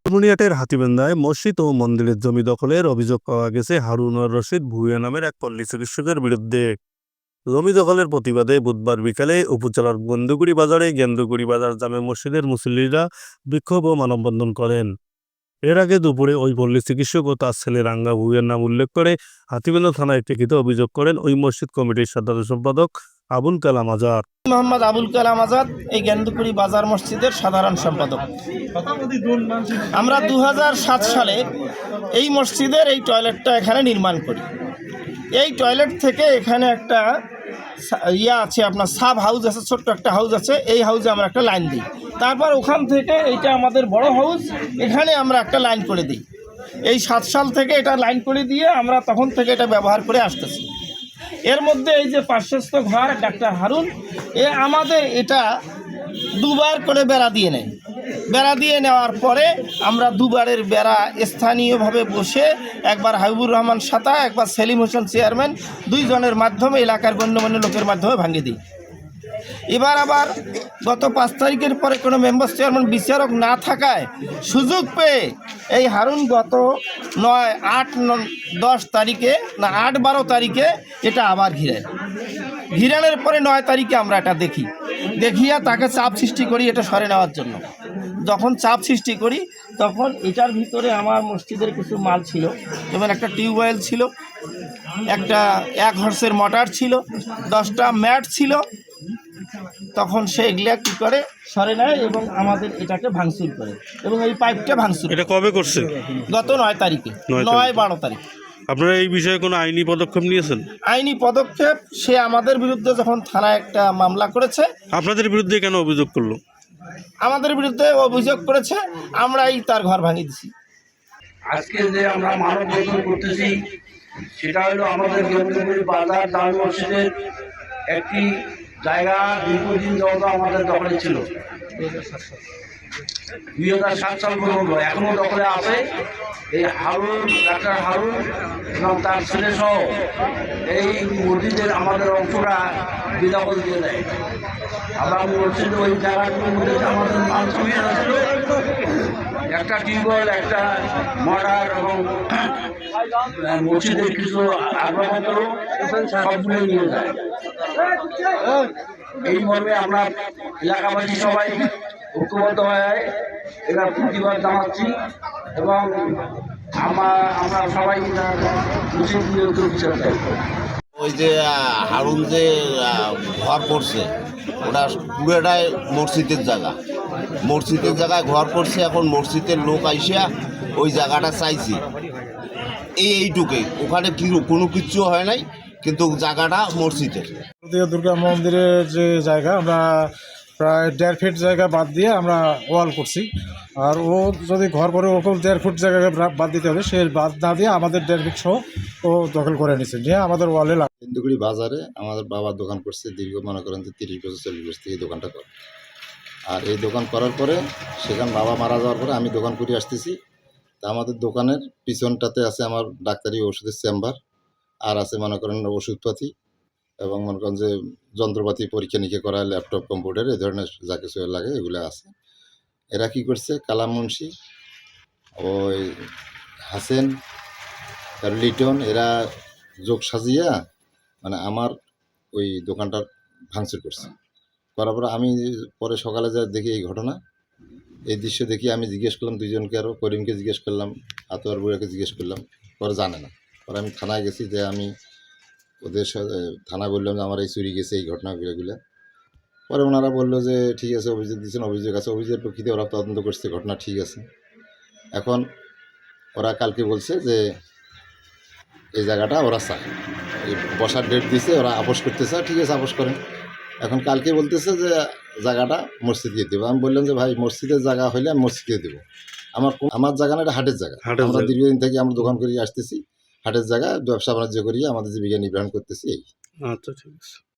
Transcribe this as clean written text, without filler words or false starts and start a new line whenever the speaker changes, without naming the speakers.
লালমনিরহাটের হাতীবান্ধায় মসজিদ ও মন্দিরের জমি দখলের অভিযোগ পাওয়া গেছে হারুন আর রশিদ ভূঁইয়া নামের এক পল্লী চিকিৎসকের বিরুদ্ধে। জমি দখলের প্রতিবাদে বুধবার বিকালে উপজেলার গেন্দুগুড়ি বাজারে গেন্দুগুড়ি বাজার জামে মসজিদের মুসল্লিরা বিক্ষোভ ও মানববন্ধন করেন। এর আগে দুপুরে ওই পল্লী চিকিৎসক ও তার ছেলে রাঙ্গা ভূঁইয়ার নাম উল্লেখ করে হাতীবান্ধা থানায় লিখিত অভিযোগ করেন ওই মসজিদ কমিটির সাধারণ সম্পাদক আবুল কালাম আজাদ।
মোহাম্মদ আবুল কালাম আজাদ, এই গেন্দুকুড়ি বাজার মসজিদের সাধারণ সম্পাদক। আমরা 2007 সালে এই মসজিদের এই টয়লেটটা এখানে নির্মাণ করি। এই টয়লেট থেকে এখানে একটা আছে, আপনার সাব হাউস আছে, ছোট্ট একটা হাউস আছে। এই হাউসে আমরা একটা লাইন দিই। তারপর ওখান থেকে এইটা আমাদের বড় হাউস, এখানে আমরা একটা লাইন করে দিই। এই 7 সাল থেকে এটা লাইন করে দিয়ে আমরা তখন থেকে এটা ব্যবহার করে আসতেছি। এর মধ্যে এই যে পার্শ্বস্থ ঘর ডাক্তার হারুন, আমাদের এটা দুবার করে বেড়া দিয়ে নেয়। বেড়া দিয়ে নেওয়ার পরে আমরা দুবারের বেড়া স্থানীয়ভাবে বসে, একবার হাবিবুর রহমান সাতা, একবার সেলিম হোসেন চেয়ারম্যান, 2 জনের মাধ্যমে, এলাকার গণ্যমান্য লোকের মাধ্যমে ভাঙিয়ে দিই। এবার আবার গত 5 তারিখের পরে কোনো মেম্বার চেয়ারম্যান বিচারক না থাকায় সুযোগ পেয়ে এই হারুন গত 9, 8, 10 তারিখে না 8, 12 তারিখে এটা আবার ঘিরানোর পরে 9 তারিখে আমরা এটা দেখিয়া তাকে চাপ সৃষ্টি করি এটা সরে নেওয়ার জন্য। যখন চাপ সৃষ্টি করি তখন এটার ভিতরে আমার মসজিদের কিছু মাল ছিল, যেমন একটা টিউবওয়েল ছিল, একটা 1 হর্সের মোটর ছিল, 10টা ম্যাট ছিল। তখন সে এগুলা কী করে সরে নেয় এবং আমাদের এটাকে ভাঙচুর করে, এবং এই পাইপটা ভাঙচুর।
এটা কবে করছে?
গত 9 তারিখে, 9-12 তারিখ।
আপনারা এই বিষয়ে কোনো আইনি পদক্ষেপ নিয়েছেন?
আইনি পদক্ষেপ, সে আমাদের বিরুদ্ধে যখন থানায় একটা মামলা করেছে।
আপনাদের বিরুদ্ধে কেন অভিযোগ করলো?
আমাদের বিরুদ্ধে অভিযোগ করেছে, আমরাই তার ঘর ভাঙিয়ে দিছি।
আজকে যে আমরা মানববন্ধন করতেছি সেটা হলো আমাদের গেন্দুগুড়ি বাজার জামে মসজিদের একটি জায়গা দীর্ঘদিন যাবত আমাদের দখলে ছিল। 2007 সাল পর্যন্ত এখনো দখলে আছে। এই হারুন, ডাক্তার হারুন এবং তার ছেলে সহ এই মসজিদের আমাদের অংশটা বিদখল দিয়ে দেয়। আমরা মসজিদে ওই জায়গাগুলোর মধ্যে আমাদের মাল জমিয়ে ছিল, একটা টিউবওয়েল, একটা মোটর এবং মসজিদের কিছু আসবাবপত্র সবগুলো নিয়ে যায়। এই মর্মে আমরা এলাকাবাসী সবাই ঐক্যবদ্ধ হয়ে এরা প্রতিবাদ জানাচ্ছি এবং আমরা সবাই উচিত নিয়ন্ত্রণ বিচার চাই।
ওই যে হারুন যে ঘর করছে ওটা পুরোটাই মসজিদের জায়গায় ঘর করছে। এখন মসজিদের লোক আইসা ওই জায়গাটা চাইছে, এইটুকুই। ওখানে কোনো কিচ্ছু হয় নাই, কিন্তু জায়গাটা মসজিদের।
দুর্গা মন্দিরের যে জায়গা, আমরা প্রায় 1.5 ফিট জায়গা বাদ দিয়ে আমরা ওয়াল করছি। আর ও যদি ঘর করে ওকে 1.5 ফুট জায়গা বাদ দিতে হবে, সে বাদ না দিয়ে আমাদের 1.5 ফিট সহ ও দখল করে নিচ্ছে, নিয়ে আমাদের ওয়ালে লাগে।
গেন্দুগুড়ি বাজারে আমাদের বাবা দোকান করছে, দীর্ঘ মনে করেন যে 30 বছর 40 বছর থেকে দোকানটা করে। আর এই দোকান করার পরে সেখানে বাবা মারা যাওয়ার পরে আমি দোকান করে আসতেছি। তা আমাদের দোকানের পিছনটাতে আছে আমার ডাক্তারি ওষুধের চেম্বার, আর আছে মনে করেন ওষুধপাতি এবং মনে করেন যে যন্ত্রপাতি পরীক্ষা নিরীক্ষা করা, ল্যাপটপ, কম্পিউটার, এই ধরনের যা কিছু লাগে এগুলো আছে। এরা কী করছে, কালাম মুন্সি, ওই হাসেন, তার লিটন, এরা যোগ সাজিয়া মানে আমার ওই দোকানটার ভাঙচুর করছে। করার পরে আমি পরে সকালে যা দেখি এই ঘটনা, এই দৃশ্য দেখি আমি জিজ্ঞেস করলাম 2 জনকে, আরও করিমকে জিজ্ঞেস করলাম, আতোয়ার বুড়াকে জিজ্ঞেস করলাম, পরে জানে না। পরে আমি থানায় গেছি, যে আমি ওদের সাথে থানা বললাম যে আমার এই চুরি গেছে, এই ঘটনাগুলো। পরে ওনারা বললো যে ঠিক আছে, অভিযোগ দিচ্ছেন, অভিযোগ আছে, অভিযোগের প্রেক্ষিতে ওরা তদন্ত করছে, ঘটনা ঠিক আছে। এখন ওরা কালকে বলছে যে এই জায়গাটা ওরা চায়, এই বসার ডেট দিয়েছে, ওরা আপোষ করতে চায়। ঠিক আছে, আপোষ করেন। এখন কালকে বলতেছে যে জায়গাটা মসজিদকে দেবো। আমি বললাম যে ভাই, মসজিদের জায়গা হইলে আমি মসজিদকে দেবো, আমার জায়গা না, এটা হাটের জায়গা। আমরা দীর্ঘদিন থেকে আমরা দোকান করিয়ে আসতেছি, হাটের জায়গা, ব্যবসা বাণিজ্য করিয়ে আমাদের জীবিকা নির্বাহন করতেছি। এই
আচ্ছা, ঠিক আছে।